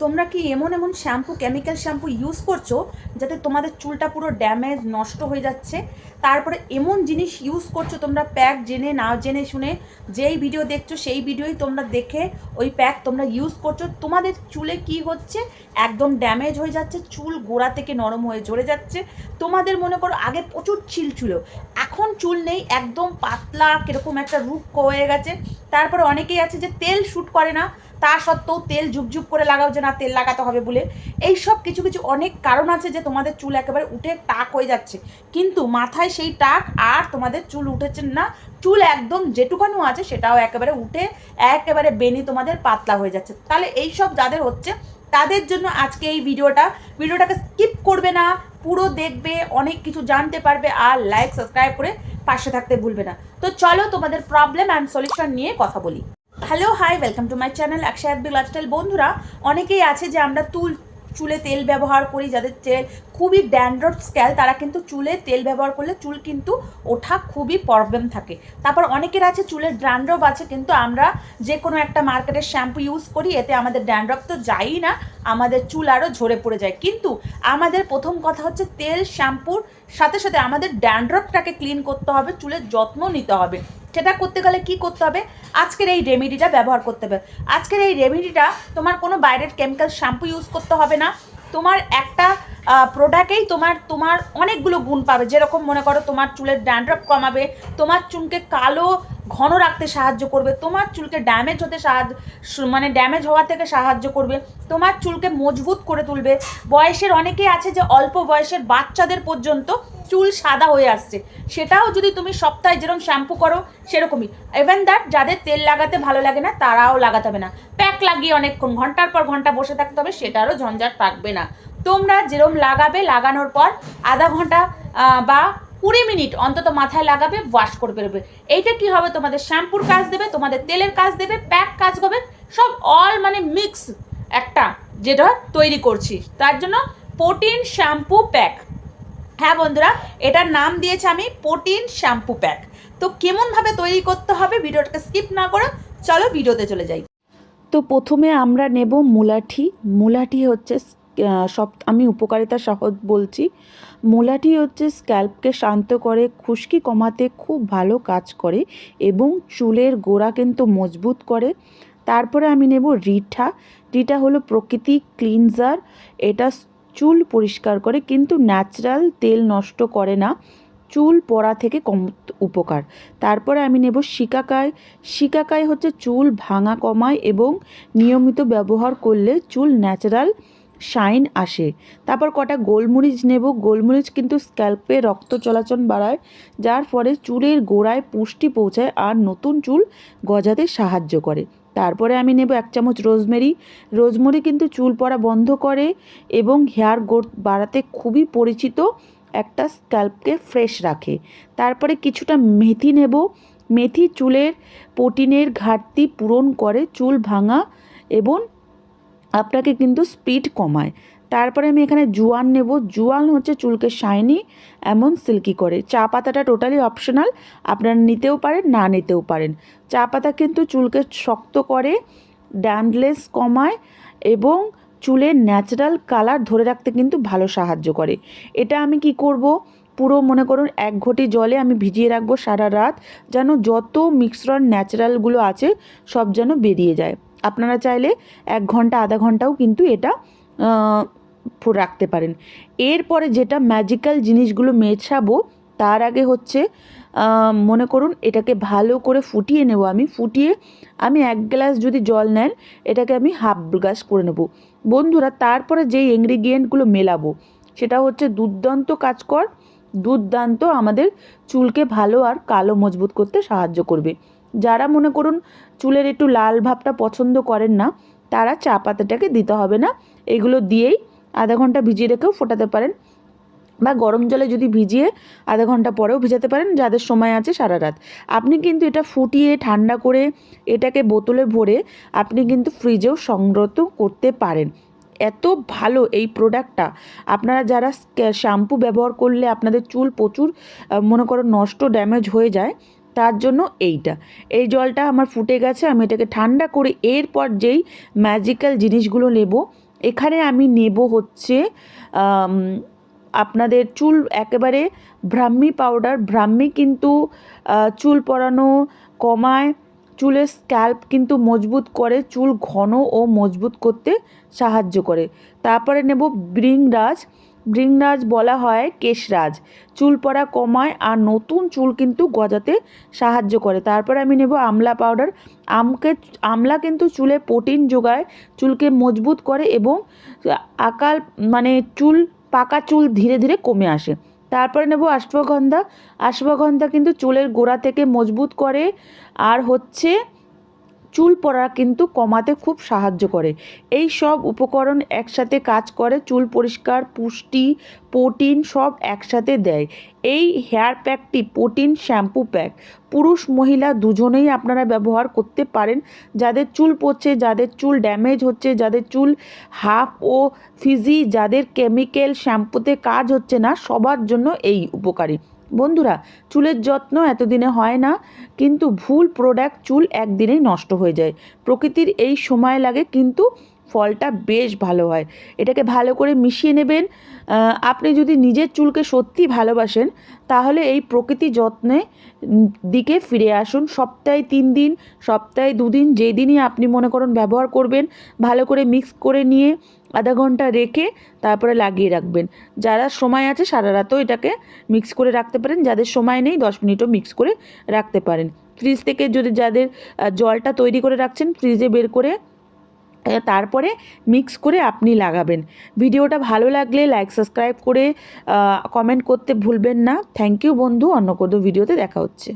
তোমরা কি এমন এমন শ্যাম্পু কেমিক্যাল শ্যাম্পু ইউজ করছো যাতে তোমাদের চুলটা পুরো ড্যামেজ নষ্ট হয়ে যাচ্ছে? তারপরে এমন জিনিস ইউজ করছো তোমরা, প্যাক জেনে না জেনে শুনে, যেই ভিডিও দেখছো সেই ভিডিওই তোমরা দেখে ওই প্যাক তোমরা ইউজ করছো। তোমাদের চুলে কি হচ্ছে, একদম ড্যামেজ হয়ে যাচ্ছে, চুল গোড়া থেকে নরম হয়ে ঝরে যাচ্ছে। তোমাদের মনে করো আগে প্রচুর চিল ছিল, এখন চুল নেই, একদম পাতলা কীরকম একটা রুক্ষ হয়ে গেছে। তারপরে অনেকেই আছে যে তেল শ্যুট করে না, তা সত্ত্বেও তেল ঝুপঝুপ করে লাগাও যে না তেল লাগাতে হবে বলে। এই সব কিছু কিছু অনেক কারণ আছে যে তোমাদের চুল একেবারে উঠে টাক হয়ে যাচ্ছে, কিন্তু মাথায় সেই টাক আর তোমাদের চুল উঠেছে না। চুল একদম যেটুকানো আছে সেটাও একেবারে উঠে একেবারে বেনি তোমাদের পাতলা হয়ে যাচ্ছে। তাহলে এই সব যাদের হচ্ছে তাদের জন্য আজকে এই ভিডিওটাকে স্কিপ করবে না, পুরো দেখবে, অনেক কিছু জানতে পারবে। আর লাইক সাবস্ক্রাইব করে পাশে থাকতে ভুলবে না। তো চলো তোমাদের প্রবলেম অ্যান্ড সলিউশন নিয়ে কথা বলি। Hello, hi, welcome to my channel Akshay Abdul lifestyle. বন্ধুরা, অনেকেই আছে যে আমরা চুলে তেল ব্যবহার করি, যাদের তেল খুবই ড্যান্ড্রফ স্ক্যাল, তারা কিন্তু চুলে তেল ব্যবহার করলে চুল কিন্তু ওঠা খুবই প্রবলেম থাকে। তারপর অনেকের আছে চুলের ড্যান্ড্রফ আছে, কিন্তু আমরা যে কোনো একটা মার্কেটের শ্যাম্পু ইউজ করি, এতে আমাদের ড্যান্ড্রফ তো যায়ই না, আমাদের চুল আরও ঝরে পড়ে যায়। কিন্তু আমাদের প্রথম কথা হচ্ছে তেল শ্যাম্পুর সাথে সাথে আমাদের ড্যান্ড্রফটাকে ক্লিন করতে হবে, চুলের যত্ন নিতে হবে। সেটা করতে গেলে কি করতে হবে, আজকের এই রেমেডিটা ব্যবহার করতে হবে। আজকের এই রেমেডিটা তোমার কোনো বাইরের কেমিক্যাল শ্যাম্পু ইউজ করতে হবে না। তোমার একটা প্রোডাক্টেই তোমার অনেকগুলো গুণ পাবে। যেরকম মনে করো তোমার চুলের ড্যান্ড্রফ কমাবে, তোমার চুলকে কালো ঘন রাখতে সাহায্য করবে, তোমার চুলকে ড্যামেজ হওয়া থেকে সাহায্য করবে, তোমার চুলকে মজবুত করে তুলবে। বয়সের অনেকেই আছে যে অল্প বয়সের বাচ্চাদের পর্যন্ত চুল সাদা হয়ে আসছে, সেটাও যদি তুমি সপ্তাহে যেরকম শ্যাম্পু করো সেরকমই। ইভেন দ্যাট যাদের তেল লাগাতে ভালো লাগে না তারাও লাগাতে হবে না, প্যাক লাগিয়ে অনেকক্ষণ ঘন্টার পর ঘন্টা বসে থাকতে হবে, সেটারও ঝঞ্ঝাট থাকবে না। তোমরা যেরকম লাগাবে, লাগানোর পর আধা ঘন্টা বা 20 মিনিট অন্তত মাথায় লাগাবে, ওয়াশ করে বেরোবে। এইটা কি হবে, তোমাদের শ্যাম্পুর কাজ দেবে, তোমাদের তেলের কাজ দেবে, প্যাক কাজ হবে, সব অল মানে মিক্স একটা যেটা তৈরি করছি। তার জন্য প্রোটিন শ্যাম্পু প্যাক। হ্যাঁ বন্ধুরা, এটার নাম দিয়েছি আমি প্রোটিন শ্যাম্পু প্যাক। তো কেমনভাবে তৈরি করতে হবে ভিডিওটাকে স্কিপ না করে চলো ভিডিওতে চলে যাই। তো প্রথমে আমরা নেব মুলাঠি। মুলাঠি হচ্ছে আমি উপকারিতা সহজ বলছি। মুলাঠি হচ্ছে স্ক্যাল্পকে শান্ত করে, খুশকি কমাতে খুব ভালো কাজ করে এবং চুলের গোড়া কিন্তু মজবুত করে। তারপরে আমি নেব রিঠা। রিঠা হলো প্রকৃতিক ক্লিনজার, এটা চুল পরিষ্কার করে কিন্তু ন্যাচারাল তেল নষ্ট করে না, চুল পড়া থেকে কম উপকার। তারপরে আমি নেব শিকাকাই। শিকাকাই হচ্ছে চুল ভাঙা কমায় এবং নিয়মিত ব্যবহার করলে চুল ন্যাচারাল শাইন আসে। তারপর কটা গোলমরিচ নেব। গোলমরিচ কিন্তু স্ক্যাল্পে রক্ত চলাচল বাড়ায়, যার ফলে চুলের গোড়ায় পুষ্টি পৌঁছায় আর নতুন চুল গজাতে সাহায্য করে। তারপরে আমি নেব 1 চামচ রোজমেরি। রোজমেরি কিন্তু চুল পড়া বন্ধ করে এবং হেয়ার গ্রোথ বাড়াতে খুবই পরিচিত, একটা স্ক্যাল্পকে ফ্রেশ রাখে। তারপরে কিছুটা মেথি নেব। মেথি চুলের প্রোটিনের ঘাটতি পূরণ করে, চুল ভাঙা এবং আপনাকে কিন্তু স্পিড কমায়। তারপরে আমি এখানে জোয়ান নেব। জোয়ান হচ্ছে চুলকে শাইনি এমন সিল্কি করে। চা পাতাটা টোটালি অপশনাল, আপনারা নিতেও পারেন না নিতেও পারেন। চা পাতা কিন্তু চুলকে শক্ত করে, ড্যান্ডলেস কমায় এবং চুলের ন্যাচারাল কালার ধরে রাখতে কিন্তু ভালো সাহায্য করে। এটা আমি কি করব, পুরো মনে করুন 1 ঘটি জলে আমি ভিজিয়ে রাখবো সারা রাত, যেন যত মিশ্রণ ন্যাচারালগুলো আছে সব যেন বেরিয়ে যায়। আপনারা চাইলে 1 ঘন্টা আধা ঘন্টাও কিন্তু এটা রাখতে পারেন। এরপরে যেটা ম্যাজিক্যাল জিনিসগুলো মেশাবো, তার আগে হচ্ছে মনে করুন এটাকে ভালো করে ফুটিয়ে নেব। ফুটিয়ে আমি 1 গ্লাস যদি জল নেন, এটাকে আমি হাফ গ্লাস করে নেব। বন্ধুরা, তারপরে যেই ইনগ্রিডিয়েন্টগুলো মেলাবো সেটা হচ্ছে দুর্দান্ত আমাদের চুলকে ভালো আর কালো মজবুত করতে সাহায্য করবে। যারা মনে করুন চুলের একটু লাল ভাবটা পছন্দ করেন না, তারা চা পাতাটাকে দিতে হবে না, এগুলো দিয়েই আধা ঘন্টা ভিজিয়ে রেখেও ফোটাতে পারেন, বা গরম জলে যদি ভিজিয়ে আধা ঘন্টা পরেও ভিজাতে পারেন, যাদের সময় আছে সারা রাত। আপনি কিন্তু এটা ফুটিয়ে ঠান্ডা করে এটাকে বোতলে ভরে আপনি কিন্তু ফ্রিজেও সংরক্ষণ করতে পারেন। এত ভালো এই প্রোডাক্টটা। আপনারা যারা শ্যাম্পু ব্যবহার করলে আপনাদের চুল প্রচুর মনে করো নষ্ট ড্যামেজ হয়ে যায়, তার জন্য এই জলটা আমার ফুটে গেছে, আমি এটাকে ঠান্ডা করে এরপর যেই ম্যাজিক্যাল জিনিসগুলো নেব এখানে আমি নেব হচ্ছে আপনাদের চুল একেবারে ব্রাহ্মী পাউডার। ব্রাহ্মী কিন্তু চুল পড়ানো কমায়, চুলের স্ক্যাল্প কিন্তু মজবুত করে, চুল ঘন ও মজবুত করতে সাহায্য করে। তারপরে নেব ভৃংরাজ। ভৃংরাজ বলা হয় কেশরাজ, চুল পড়া কমায় আর নতুন চুল কিন্তু গজাতে সাহায্য করে। তারপরে আমি নেব আমলা পাউডার। আমলা কিন্তু চুলে প্রোটিন যোগায়, চুলকে মজবুত করে এবং আকাল মানে পাকা চুল ধীরে ধীরে কমে আসে। তারপরে নেব অশ্বগন্ধা। অশ্বগন্ধা কিন্তু চুলের গোড়া থেকে মজবুত করে আর হচ্ছে চুল পড়া কিন্তু কমাতে খুব সাহায্য করে। এই সব উপকরণ একসাথে কাজ করে, চুল পরিষ্কার, পুষ্টি, প্রোটিন সব একসাথে দেয়। এই হেয়ার প্যাকটি প্রোটিন শ্যাম্পু প্যাক, পুরুষ মহিলা দুজনেই আপনারা ব্যবহার করতে পারেন। যাদের চুল পড়ছে, যাদের চুল ড্যামেজ হচ্ছে, যাদের চুল হাফ ও ফিজি, যাদের কেমিক্যাল শ্যাম্পুতে কাজ হচ্ছে না, সবার জন্য এই উপকারী। বন্ধুরা, চুলের যত্ন এতদিনে হয় না, কিন্তু ভুল প্রোডাক্ট চুল একদিনেই নষ্ট হয়ে যায়। প্রকৃতির এই সময় লাগে, কিন্তু ফলটা বেশ ভালো হয়। এটাকে ভালো করে মিশিয়ে নেবেন। আপনি যদি নিজের চুলকে সত্যি ভালোবাসেন, তাহলে এই প্রকৃতি যত্নে দিকে ফিরে আসুন। সপ্তাহে 3 দিন, সপ্তাহে 2 দিন, যেই দিনই আপনি মনে করুন ব্যবহার করবেন, ভালো করে মিক্স করে নিয়ে আধা ঘন্টা রেখে তারপরে লাগিয়ে রাখবেন। যারা সময় আছে সারা রাতও এটাকে মিক্স করে রাখতে পারেন, যাদের সময় নেই 10 মিনিটও মিক্স করে রাখতে পারেন। ফ্রিজ থেকে যদি যাদের জলটা তৈরি করে রাখছেন, ফ্রিজে বের করে তারপরে মিক্স করে আপনি লাগাবেন। ভিডিওটা ভালো লাগলে লাইক সাবস্ক্রাইব করে কমেন্ট করতে ভুলবেন না। থ্যাংক ইউ বন্ধু, অন্য কোনো ভিডিওতে দেখা হচ্ছে।